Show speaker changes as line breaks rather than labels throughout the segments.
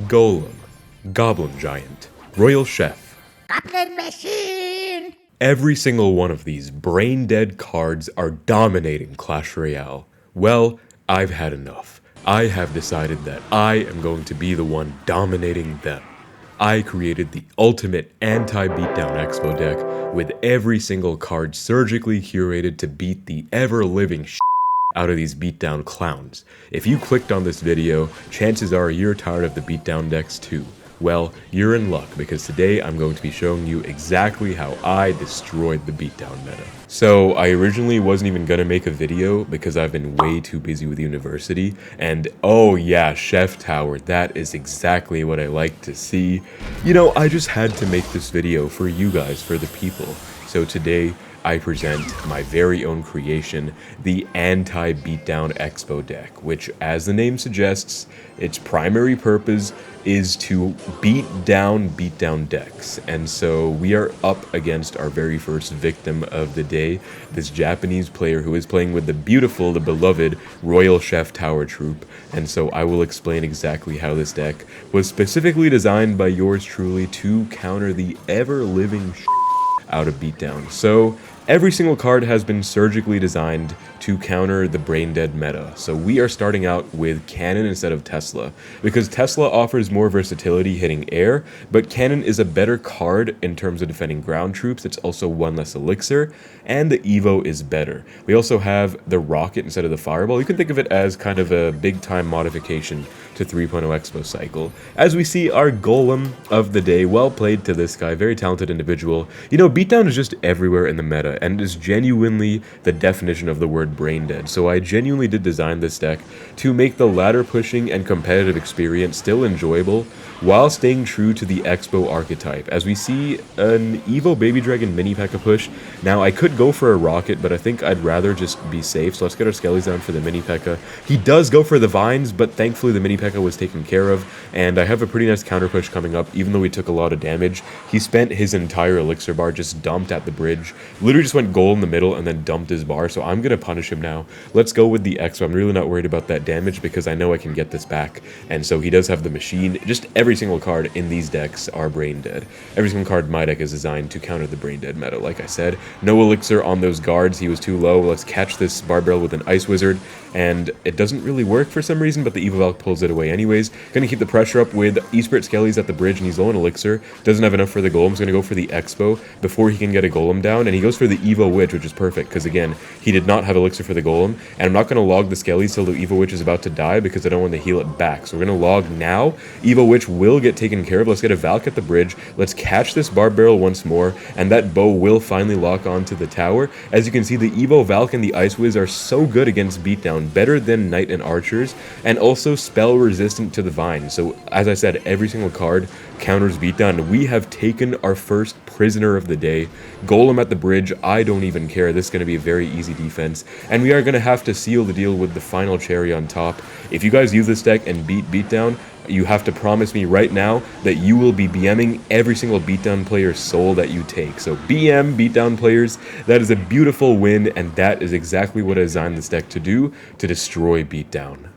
Golem, Goblin Giant, Royal Chef.
Goblin Machine!
Every single one of these brain-dead cards are dominating Clash Royale. Well, I've had enough. I have decided that I am going to be the one dominating them. I created the ultimate anti-beatdown Xbow deck with every single card surgically curated to beat the ever-living out of these beatdown clowns. If you clicked on this video, chances are you're tired of the beatdown decks too. Well, you're in luck because today I'm going to be showing you exactly how I destroyed the beatdown meta. So I originally wasn't even gonna make a video because I've been way too busy with university, and oh yeah, Chef Tower, that is exactly what I like to see. You know, I just had to make this video for you guys, for the people. So today, I present my very own creation, the Anti-Beatdown Xbow deck, which, as the name suggests, its primary purpose is to beat down beatdown decks. And so we are up against our very first victim of the day, this Japanese player who is playing with the beautiful, the beloved Royal Chef Tower troop. And so I will explain exactly how this deck was specifically designed by yours truly to counter the ever-living out of beatdown. So every single card has been surgically designed to counter the brain dead meta. So we are starting out with Cannon instead of Tesla, because Tesla offers more versatility hitting air, but Cannon is a better card in terms of defending ground troops. It's also one less elixir, and the Evo is better. We also have the Rocket instead of the Fireball. You can think of it as kind of a big time modification to 3.0 Expo cycle. As we see our Golem of the day, well played to this guy, very talented individual. You know, beatdown is just everywhere in the meta, and is genuinely the definition of the word brain dead. So I genuinely did design this deck to make the ladder pushing and competitive experience still enjoyable while staying true to the Expo archetype. As we see an Evo Baby Dragon mini P.E.K.K.A. push. Now I could go for a Rocket, but I think I'd rather just be safe. So let's get our Skellies down for the mini P.E.K.K.A. He does go for the Vines, but thankfully the mini P.E.K.K.A. was taken care of, and I have a pretty nice counter push coming up. Even though we took a lot of damage, he spent his entire elixir bar just dumped at the bridge. Literally just went gold in the middle and then dumped his bar, so I'm gonna punish him now. Let's go with the X. I'm really not worried about that damage because I know I can get this back. And so he does have the machine. Just every single card in these decks are brain dead. Every single card in my deck is designed to counter the brain dead meta. Like I said, no elixir on those guards. He was too low. Let's catch this Barbell with an Ice Wizard, and it doesn't really work for some reason, but the Evo Valk pulls it away anyways. Gonna keep the pressure up with E-Spirit Skellies at the bridge, and he's low on elixir. Doesn't have enough for the Golem. He's gonna go for the Expo before he can get a Golem down, and he goes for the Evo Witch, which is perfect because again, he did not have elixir for the Golem, and I'm not going to log the Skellies till the Evo Witch is about to die because I don't want to heal it back. So we're going to log now. Evo Witch will get taken care of. Let's get a Valk at the bridge. Let's catch this Barb Barrel once more, and that bow will finally lock onto the tower. As you can see, the Evo Valk and the Ice Wiz are so good against beatdown, better than Knight and Archers, and also spell resistant to the Vine. So as I said, every single card counters beatdown. We have taken our first prisoner of the day. Golem at the bridge, I don't even care. This is going to be a very easy defense, and we are going to have to seal the deal with the final cherry on top. If you guys use this deck and beat beatdown, you have to promise me right now that you will be BMing every single beatdown player's soul that you take. So BM beatdown players, that is a beautiful win, and that is exactly what I designed this deck to do, to destroy beatdown.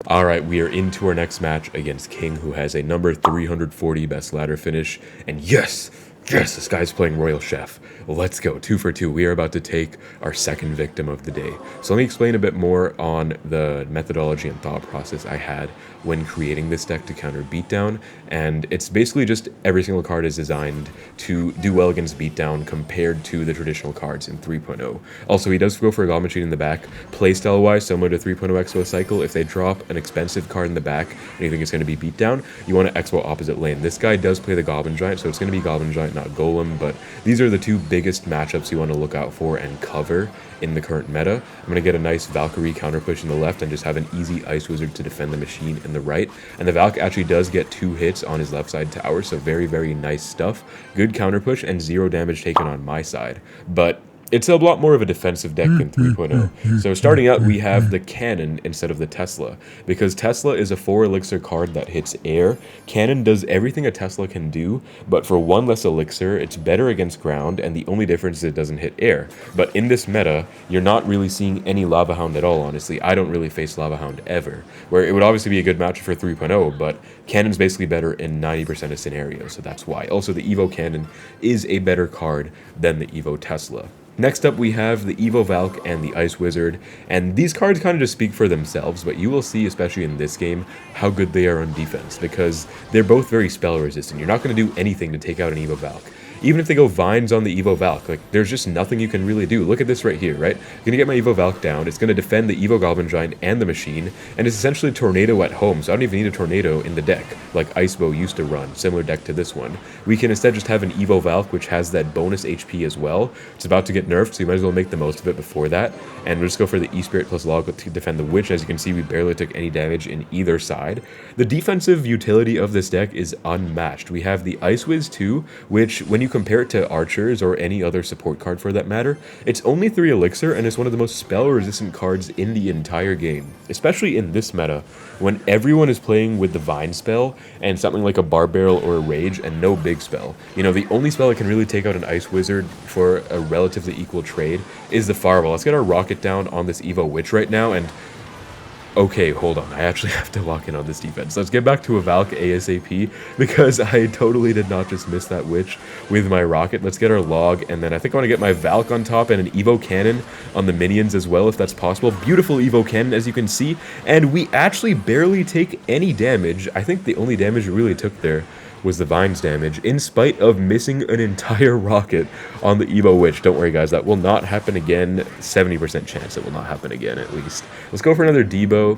Alright, we are into our next match against King, who has a number 340 best ladder finish, and yes, this guy's playing Royal Chef. Let's go, 2 for 2. We are about to take our second victim of the day. So let me explain a bit more on the methodology and thought process I had when creating this deck to counter beatdown. And it's basically just every single card is designed to do well against beatdown compared to the traditional cards in 3.0. Also, he does go for a Goblin Machine in the back. Playstyle wise, similar to 3.0 Expo cycle, if they drop an expensive card in the back and you think it's going to be beatdown, you want to Expo opposite lane. This guy does play the Goblin Giant, so it's going to be Goblin Giant, not Golem, but these are the two biggest matchups you want to look out for and cover in the current meta. I'm going to get a nice Valkyrie counter push in the left and just have an easy Ice Wizard to defend the machine in the right. And the Valk actually does get 2 hits on his left side tower, so very, very nice stuff. Good counter push and 0 damage taken on my side. But It's a lot more of a defensive deck than 3.0. So starting out, we have the Cannon instead of the Tesla, because Tesla is a 4 elixir card that hits air. Cannon does everything a Tesla can do, but for 1 less elixir, it's better against ground, and the only difference is it doesn't hit air. But in this meta, you're not really seeing any Lava Hound at all, honestly. I don't really face Lava Hound ever, where it would obviously be a good matchup for 3.0, but Cannon's basically better in 90% of scenarios, so that's why. Also, the Evo Cannon is a better card than the Evo Tesla. Next up, we have the Evo Valk and the Ice Wizard, and these cards kind of just speak for themselves, but you will see, especially in this game, how good they are on defense, because they're both very spell resistant. You're not going to do anything to take out an Evo Valk. Even if they go Vines on the Evo Valk, like, there's just nothing you can really do. Look at this right here, right? I'm going to get my Evo Valk down, it's going to defend the Evo Goblin Giant and the Machine, and it's essentially Tornado at home, so I don't even need a Tornado in the deck, like Icebow used to run, similar deck to this one. We can instead just have an Evo Valk, which has that bonus HP as well. It's about to get nerfed, so you might as well make the most of it before that, and we'll just go for the E-Spirit plus Log to defend the Witch. As you can see, we barely took any damage in either side. The defensive utility of this deck is unmatched. We have the Ice Wiz 2, which, when you compare it to Archers or any other support card for that matter, it's only 3 elixir and it's one of the most spell resistant cards in the entire game, especially in this meta when everyone is playing with the Vine spell and something like a Barb Barrel or a Rage and no big spell. You know, the only spell that can really take out an Ice Wizard for a relatively equal trade is the Fireball. Let's get our Rocket down on this Evo Witch right now, and okay, hold on, I actually have to lock in on this defense. Let's get back to a Valk ASAP, because I totally did not just miss that Witch with my Rocket. Let's get our Log, and then I think I want to get my Valk on top and an Evo Cannon on the minions as well, if that's possible. Beautiful Evo Cannon, as you can see, and we actually barely take any damage. I think the only damage we really took there was the Vines damage, in spite of missing an entire Rocket on the Evo Witch. Don't worry, guys, that will not happen again. 70% chance it will not happen again, at least. Let's go for another Debo.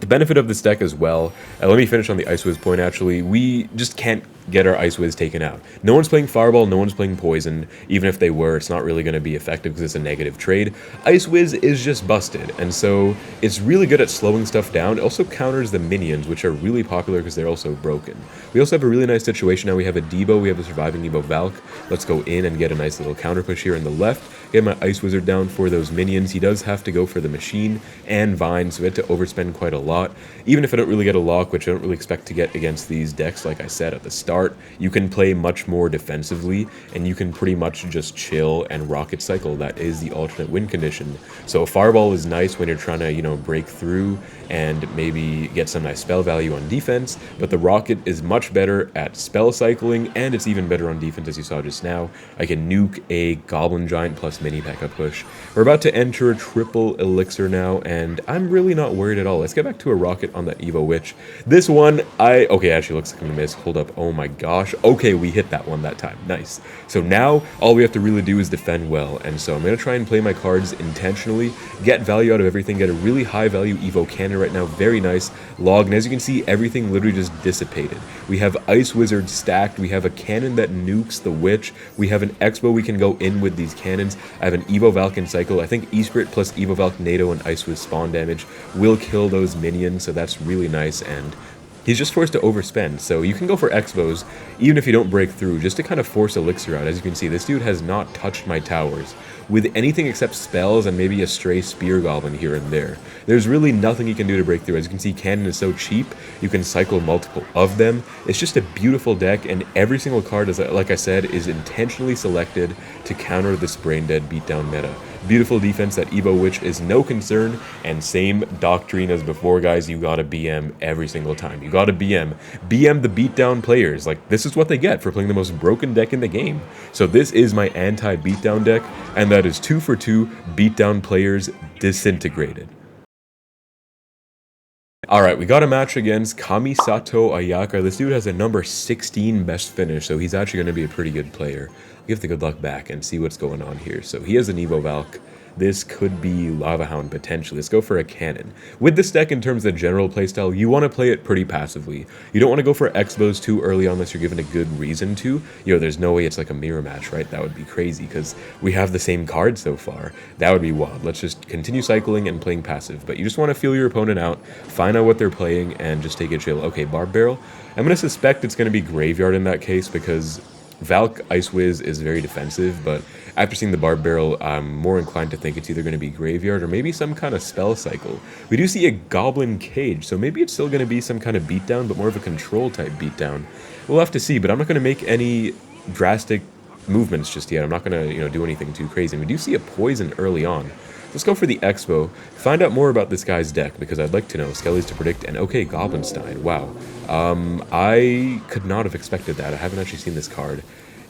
The benefit of this deck as well, let me finish on the Ice Wiz point actually, we just can't get our Ice Wiz taken out. No one's playing Fireball, no one's playing Poison. Even if they were, it's not really going to be effective because it's a negative trade. Ice Wiz is just busted, and so it's really good at slowing stuff down. It also counters the minions, which are really popular because they're also broken. We also have a really nice situation now. We have a Debo, we have a surviving Evo Valk. Let's go in and get a nice little counter push here on the left. Get my Ice Wizard down for those minions. He does have to go for the Machine and Vine, so we had to overspend quite a lot. Even if I don't really get a lock, which I don't really expect to get against these decks, like I said at the start, you can play much more defensively, and you can pretty much just chill and Rocket Cycle. That is the alternate win condition. So a Fireball is nice when you're trying to, you know, break through and maybe get some nice spell value on defense, but the Rocket is much better at spell cycling, and it's even better on defense, as you saw just now. I can nuke a Goblin Giant plus mini P.E.K.K.A. push. We're about to enter a triple elixir now, and I'm really not worried at all. Let's get back to a Rocket on that Evo Witch. This one, okay, actually looks like I'm gonna miss. Hold up, oh my gosh. Okay, we hit that one that time, nice. So now, all we have to really do is defend well, and so I'm gonna try and play my cards intentionally, get value out of everything, get a really high value Evo Cannon right now, very nice. Log, and as you can see, everything literally just dissipated. We have Ice Wizard stacked, we have a cannon that nukes the Witch, we have an Xbow we can go in with these cannons, I have an Evo Valk in cycle. I think E-Spirit plus Evo Valk NATO and Ice Wiz spawn damage will kill those minions, so that's really nice, and he's just forced to overspend, so you can go for Xbows even if you don't break through, just to kind of force Elixir out. As you can see, this dude has not touched my towers with anything except spells and maybe a stray Spear Goblin here and there. There's really nothing you can do to break through. As you can see, Cannon is so cheap, you can cycle multiple of them. It's just a beautiful deck, and every single card, is, like I said, is intentionally selected to counter this brain-dead beatdown meta. Beautiful defense, that Evo Witch is no concern, and same doctrine as before, guys. You gotta BM every single time. You gotta BM the beatdown players. Like, this is what they get for playing the most broken deck in the game. So this is my anti-beatdown deck, and that is 2 for 2 beatdown players disintegrated. Alright, we got a match against Kamisato Ayaka. This dude has a number 16 best finish, so he's actually going to be a pretty good player. I'll give the good luck back and see what's going on here. So he has an Evo Valk. This could be Lava Hound potentially. Let's go for a Cannon. With this deck, in terms of general playstyle, you want to play it pretty passively. You don't want to go for Xbows too early unless you're given a good reason to. You know, there's no way it's like a mirror match, right? That would be crazy because we have the same card so far. That would be wild. Let's just continue cycling and playing passive. But you just want to feel your opponent out, find out what they're playing, and just take it chill. Okay, Barb Barrel. I'm going to suspect it's going to be Graveyard in that case because Valk Ice Wiz is very defensive, but after seeing the Barb Barrel, I'm more inclined to think it's either going to be Graveyard or maybe some kind of spell cycle. We do see a Goblin Cage, so maybe it's still going to be some kind of beatdown, but more of a control type beatdown. We'll have to see, but I'm not going to make any drastic movements just yet. I'm not going to, do anything too crazy. And we do see a Poison early on. Let's go for the Xbow, find out more about this guy's deck, because I'd like to know. Skellies to predict, and okay, Goblinstein, wow. I could not have expected that. I haven't actually seen this card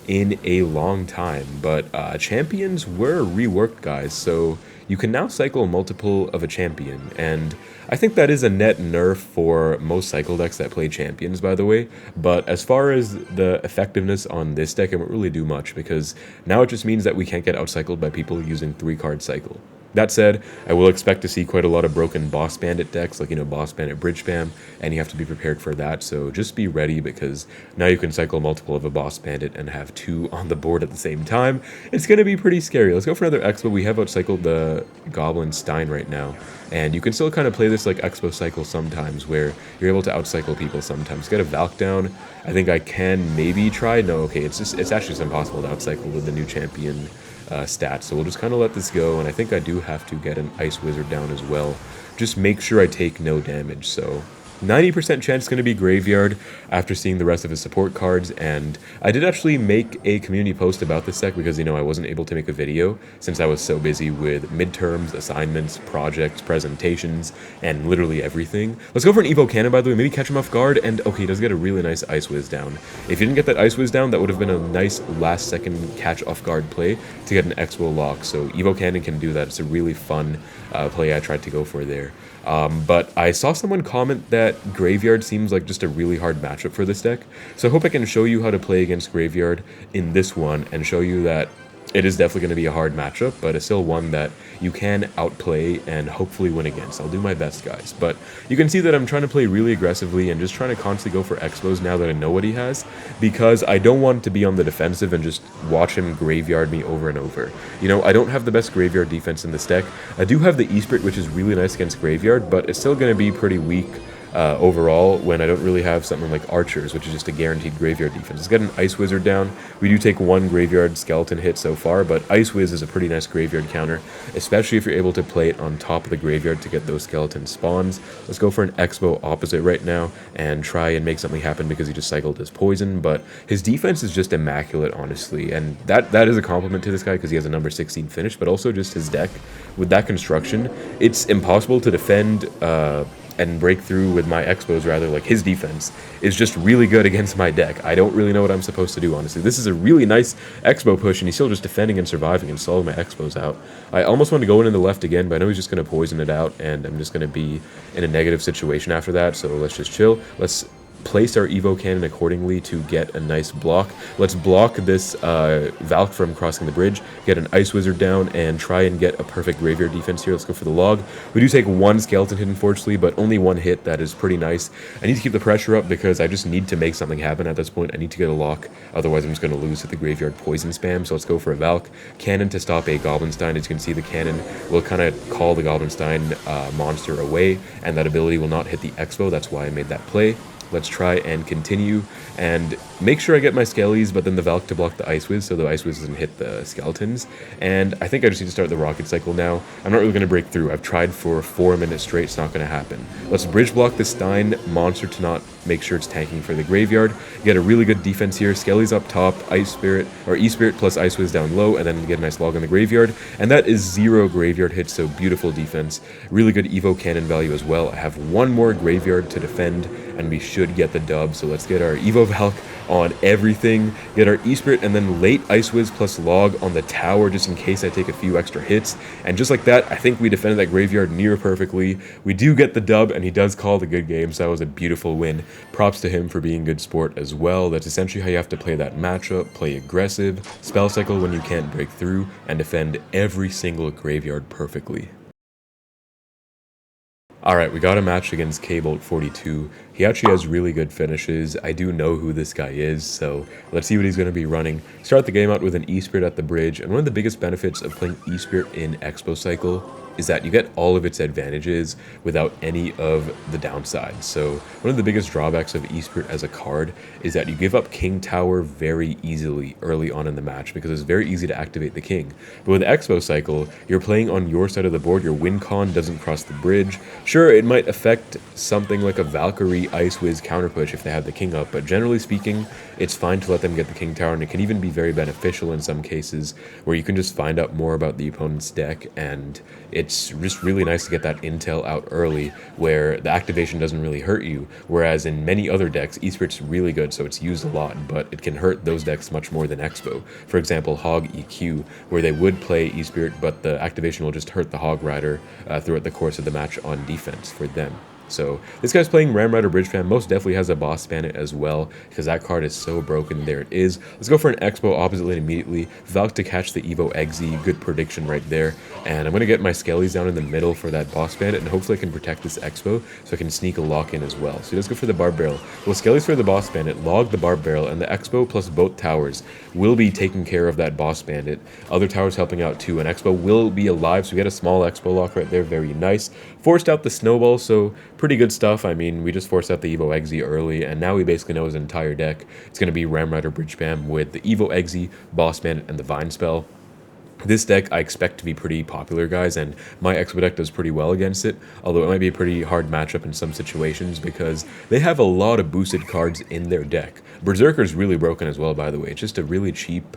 in a long time, but champions were reworked, guys, so you can now cycle multiple of a champion, and I think that is a net nerf for most cycle decks that play champions, by the way, but as far as the effectiveness on this deck, it won't really do much, because now it just means that we can't get outcycled by people using 3-card cycle. That said, I will expect to see quite a lot of broken Boss Bandit decks, like, Boss Bandit Bridge Spam, and you have to be prepared for that, so just be ready, because now you can cycle multiple of a Boss Bandit and have 2 on the board at the same time. It's going to be pretty scary. Let's go for another Expo. We have outcycled the Goblin Stein right now, and you can still kind of play this like Expo cycle sometimes, where you're able to outcycle people sometimes. Get a Valk down. I think I can maybe try. No, okay, it's actually just impossible to outcycle with the new champion stats, so we'll just kind of let this go, and I think I do have to get an Ice Wizard down as well. Just make sure I take no damage, so 90% chance going to be Graveyard after seeing the rest of his support cards, and I did actually make a community post about this deck because, I wasn't able to make a video since I was so busy with midterms, assignments, projects, presentations, and literally everything. Let's go for an Evo Cannon, by the way, maybe catch him off guard, and okay, he does get a really nice Ice Wiz down. If you didn't get that Ice Wiz down, that would have been a nice last-second catch-off-guard play to get an Expo lock, so Evo Cannon can do that. It's a really fun play I tried to go for there. But I saw someone comment that Graveyard seems like just a really hard matchup for this deck, so I hope I can show you how to play against Graveyard in this one and show you that it is definitely going to be a hard matchup, but it's still one that you can outplay and hopefully win against. I'll do my best, guys. But you can see that I'm trying to play really aggressively and just trying to constantly go for Expos now that I know what he has, because I don't want to be on the defensive and just watch him Graveyard me over and over. I don't have the best Graveyard defense in this deck. I do have the E-Spirit, which is really nice against Graveyard, but it's still going to be pretty weak overall when I don't really have something like Archers, which is just a guaranteed Graveyard defense. Let's get an Ice Wizard down. We do take 1 Graveyard Skeleton hit so far, but Ice Wiz is a pretty nice Graveyard counter, especially if you're able to play it on top of the Graveyard to get those Skeleton spawns. Let's go for an Expo opposite right now and try and make something happen because he just cycled his Poison, but his defense is just immaculate, honestly, and that is a compliment to this guy because he has a number 16 finish, but also just his deck with that construction. It's impossible to defend and break through with my Expos, rather. Like, his defense is just really good against my deck. I don't really know what I'm supposed to do, honestly. This is a really nice Expo push, and he's still just defending and surviving and stalling my Expos out. I almost want to go in the left again, but I know he's just going to poison it out, and I'm just going to be in a negative situation after that, so let's just chill. Let's place our Evo Cannon accordingly to get a nice block. Let's block this Valk from crossing the bridge, get an Ice Wizard down, and try and get a perfect Graveyard defense here. Let's go for the log. We do take 1 Skeleton hit, unfortunately, but only 1 hit. That is pretty nice. I need to keep the pressure up because I just need to make something happen at this point. I need to get a lock, otherwise I'm just going to lose to the Graveyard Poison spam. So let's go for a Valk Cannon to stop a Goblinstein. As you can see, the cannon will kind of call the Goblinstein monster away, and that ability will not hit the Expo. That's why I made that play. Let's try and continue and make sure I get my Skellies, but then the Valk to block the Ice Wiz so the Ice Wiz doesn't hit the Skeletons. And I think I just need to start the Rocket Cycle now. I'm not really going to break through. I've tried for 4 minutes straight. It's not going to happen. Let's bridge block the Stein monster to not make sure it's tanking for the Graveyard. Get a really good defense here. Skellies up top, Ice Spirit or E-Spirit plus Ice Wiz down low, and then get a nice log on the Graveyard. And that is 0 Graveyard hits, so beautiful defense. Really good Evo Cannon value as well. I have 1 more Graveyard to defend, and we should get the dub. So let's get our Evo Valk on everything, get our E-Spirit, and then late Ice Wiz plus log on the tower just in case I take a few extra hits. And just like that, I think we defended that Graveyard near perfectly. We do get the dub, and he does call the good game, so that was a beautiful win. Props to him for being good sport as well. That's essentially how you have to play that matchup. Play aggressive, spell cycle when you can't break through, and defend every single Graveyard perfectly. Alright, we got a match against K-Bolt42. He actually has really good finishes. I do know who this guy is, so let's see what he's going to be running. Start the game out with an E-Spirit at the bridge, and one of the biggest benefits of playing E-Spirit in Expo Cycle is that you get all of its advantages without any of the downsides. So one of the biggest drawbacks of eSpirit as a card is that you give up King Tower very easily early on in the match because it's very easy to activate the king. But with Xbow Cycle, you're playing on your side of the board, your win con doesn't cross the bridge. Sure, it might affect something like a Valkyrie Ice Wiz counter push if they have the king up, but generally speaking, it's fine to let them get the King Tower, and it can even be very beneficial in some cases where you can just find out more about the opponent's deck, and it's just really nice to get that intel out early where the activation doesn't really hurt you, whereas in many other decks, eSpirit's really good, so it's used a lot, but it can hurt those decks much more than Xbow. For example, Hog EQ, where they would play eSpirit, but the activation will just hurt the Hog Rider throughout the course of the match on defense for them. So this guy's playing Ramrider Bridge Fam, most definitely has a Boss Bandit as well, because that card is so broken. There it is. Let's go for an Xbow opposite lane immediately. Valk to catch the Evo Exy, good prediction right there. And I'm going to get my Skellies down in the middle for that Boss Bandit, and hopefully I can protect this Xbow so I can sneak a lock in as well. So let's go for the Barb Barrel. Well, Skellies for the Boss Bandit, log the Barb Barrel, and the Xbow plus both towers will be taking care of that Boss Bandit. Other towers helping out too, and Xbow will be alive, so we get a small Xbow lock right there, very nice. Forced out the Snowball, so pretty good stuff. I mean, we just forced out the Evo Exy early, and now we basically know his entire deck. It's going to be Ramrider Bridge Spam with the Evo Exy, Boss Bandit, and the Vine Spell. This deck I expect to be pretty popular, guys, and my Xbow deck does pretty well against it, although it might be a pretty hard matchup in some situations because they have a lot of boosted cards in their deck. Berserker's really broken as well, by the way. It's just a really cheap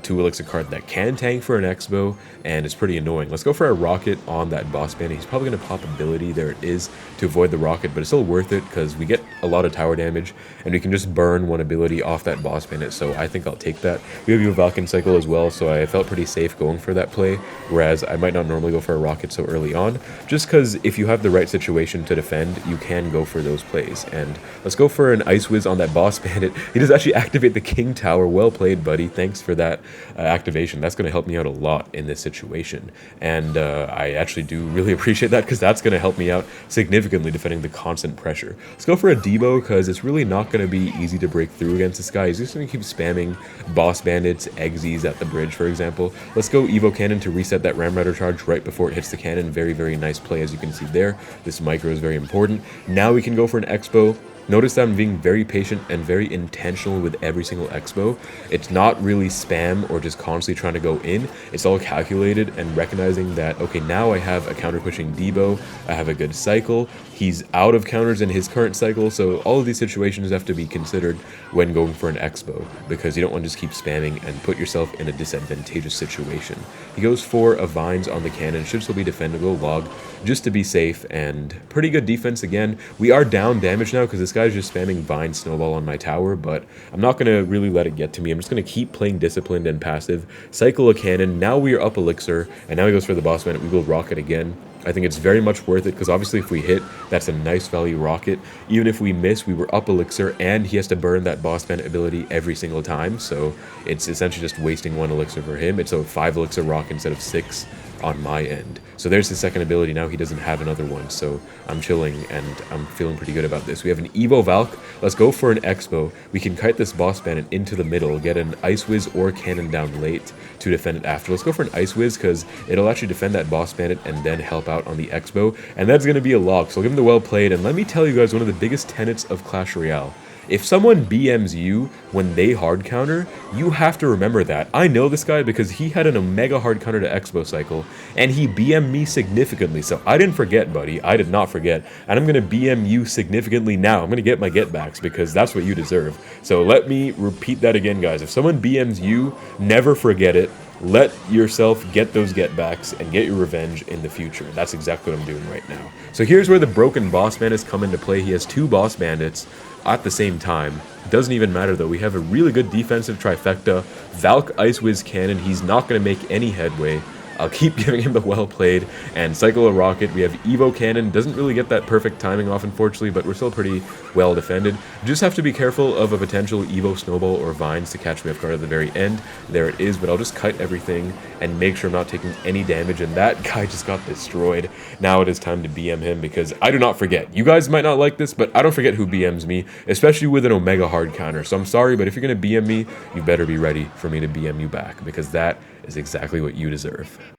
2 elixir card that can tank for an Xbow, and it's pretty annoying. Let's go for a Rocket on that Boss Bandit. He's probably going to pop ability, there it is, to avoid the Rocket, but it's still worth it because we get a lot of tower damage, and we can just burn one ability off that Boss Bandit, so I think I'll take that. We have your Valken Cycle as well, so I felt pretty safe going for that play, whereas I might not normally go for a Rocket so early on, just because if you have the right situation to defend, you can go for those plays. And let's go for an Ice Wiz on that Boss Bandit. He does actually activate the King Tower. Well played, buddy. Thanks for that activation. That's going to help me out a lot in this situation, and I actually do really appreciate that because that's going to help me out significantly defending the constant pressure. Let's go for a Debo because it's really not going to be easy to break through against this guy. He's just going to keep spamming Boss Bandits, Exys at the bridge, for example. Let's go Evo Cannon to reset that Ramrider charge right before it hits the cannon. Very, very nice play, as you can see there. This micro is very important. Now we can go for an Xbow. Notice that I'm being very patient and very intentional with every single Xbow. It's not really spam or just constantly trying to go in. It's all calculated and recognizing that, okay, now I have a counter-pushing Debo. I have a good cycle. He's out of counters in his current cycle, so all of these situations have to be considered when going for an Xbow, because you don't want to just keep spamming and put yourself in a disadvantageous situation. He goes for a Vines on the cannon, should still be defendable, log, just to be safe, and pretty good defense again. We are down damage now because this guy's just spamming Vine Snowball on my tower, but I'm not going to really let it get to me. I'm just going to keep playing disciplined and passive, cycle a cannon. Now we are up Elixir, and now he goes for the Boss Bandit. We will Rocket again. I think it's very much worth it because obviously if we hit, that's a nice value Rocket. Even if we miss, we were up Elixir, and he has to burn that Boss Bandit ability every single time, so it's essentially just wasting 1 Elixir for him. It's a 5 Elixir Rocket instead of 6 on my end. So there's his second ability. Now he doesn't have another one, so I'm chilling and I'm feeling pretty good about this. We have an Evo Valk. Let's go for an Xbow. We can kite this Boss Bandit into the middle, get an Ice Wiz or Cannon down late to defend it after. Let's go for an Ice Wiz because it'll actually defend that Boss Bandit and then help out on the Xbow, and that's going to be a lock. So I'll give him the well played, and let me tell you guys one of the biggest tenets of Clash Royale. If someone BMs you when they hard counter, you have to remember that. I know this guy because he had an Omega hard counter to Xbow cycle, and he BM'd me significantly. So I didn't forget, buddy. I did not forget. And I'm going to BM you significantly now. I'm going to get my getbacks because that's what you deserve. So let me repeat that again, guys. If someone BMs you, never forget it. Let yourself get those getbacks and get your revenge in the future. That's exactly what I'm doing right now. So here's where the broken Boss Bandits come into play. He has 2 Boss Bandits at the same time. Doesn't even matter though. We have a really good defensive trifecta. Valk Ice Wiz Cannon. He's not going to make any headway. I'll keep giving him the well played, and cycle a Rocket. We have Evo Cannon. Doesn't really get that perfect timing off, unfortunately, but we're still pretty well defended. Just have to be careful of a potential Evo Snowball or Vines to catch me off guard at the very end. There it is, but I'll just kite everything and make sure I'm not taking any damage, and that guy just got destroyed. Now it is time to BM him because I do not forget. You guys might not like this, but I don't forget who BMs me, especially with an Omega hard counter. So I'm sorry, but if you're going to BM me, you better be ready for me to BM you back because that is exactly what you deserve.